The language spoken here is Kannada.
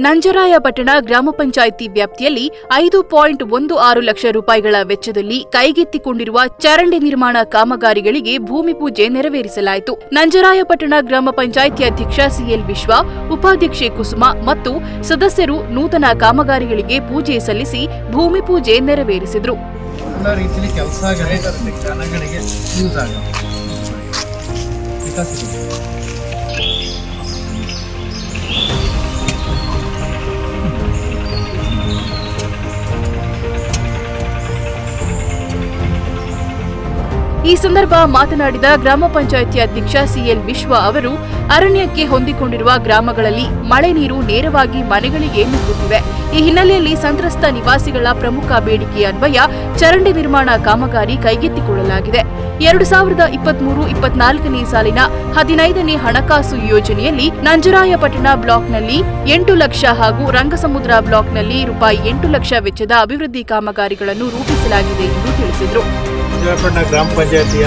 ನಂಜರಾಯಪಟ್ಟಣ ಗ್ರಾಮ ಪಂಚಾಯಿತಿ ವ್ಯಾಪ್ತಿಯಲ್ಲಿ 5.16 ಲಕ್ಷ ರೂಪಾಯಿಗಳ ವೆಚ್ಚದಲ್ಲಿ ಕೈಗೆತ್ತಿಕೊಂಡಿರುವ ಚರಂಡಿ ನಿರ್ಮಾಣ ಕಾಮಗಾರಿಗಳಿಗೆ ಭೂಮಿ ಪೂಜೆ ನೆರವೇರಿಸಲಾಯಿತು. ನಂಜರಾಯಪಟ್ಟಣ ಗ್ರಾಮ ಪಂಚಾಯಿತಿ ಅಧ್ಯಕ್ಷ ಸಿಎಲ್ ವಿಶ್ವ, ಉಪಾಧ್ಯಕ್ಷೆ ಕುಸುಮ ಮತ್ತು ಸದಸ್ಯರು ನೂತನ ಕಾಮಗಾರಿಗಳಿಗೆ ಪೂಜೆ ಸಲ್ಲಿಸಿ ಭೂಮಿ ಪೂಜೆ ನೆರವೇರಿಸಿದರು. ಎಲ್ಲ ರೀತಿಯಲ್ಲಿ ಕೆಲಸ ಜನಗಳಿಗೆ ಯೂಸ್ ಆಗುತ್ತೆ. ಈ ಸಂದರ್ಭ ಮಾತನಾಡಿದ ಗ್ರಾಮ ಪಂಚಾಯಿತಿ ಅಧ್ಯಕ್ಷ ಸಿಎಲ್ ವಿಶ್ವ ಅವರು, ಅರಣ್ಯಕ್ಕೆ ಹೊಂದಿಕೊಂಡಿರುವ ಗ್ರಾಮಗಳಲ್ಲಿ ಮಳೆ ನೀರು ನೇರವಾಗಿ ಮನೆಗಳಿಗೆ ನುಗ್ಗುತ್ತಿವೆ. ಈ ಹಿನ್ನೆಲೆಯಲ್ಲಿ ಸಂತ್ರಸ್ತ ನಿವಾಸಿಗಳ ಪ್ರಮುಖ ಬೇಡಿಕೆ ಅನ್ವಯ ಚರಂಡಿ ನಿರ್ಮಾಣ ಕಾಮಗಾರಿ ಕೈಗೆತ್ತಿಕೊಳ್ಳಲಾಗಿದೆ. 2023-24ನೇ ಸಾಲಿನ 15ನೇ ಹಣಕಾಸು ಯೋಜನೆಯಲ್ಲಿ ನಂಜರಾಯಪಟ್ಟಣ ಬ್ಲಾಕ್ನಲ್ಲಿ 8 ಲಕ್ಷ ಹಾಗೂ ರಂಗಸಮುದ್ರ ಬ್ಲಾಕ್ನಲ್ಲಿ ರೂಪಾಯಿ 8 ಲಕ್ಷ ವೆಚ್ಚದ ಅಭಿವೃದ್ಧಿ ಕಾಮಗಾರಿಗಳನ್ನು ರೂಪಿಸಲಾಗಿದೆ ಎಂದು ತಿಳಿಸಿದರು. ಗ್ರಾಮ ಪಂಚಾಯಿತಿಯ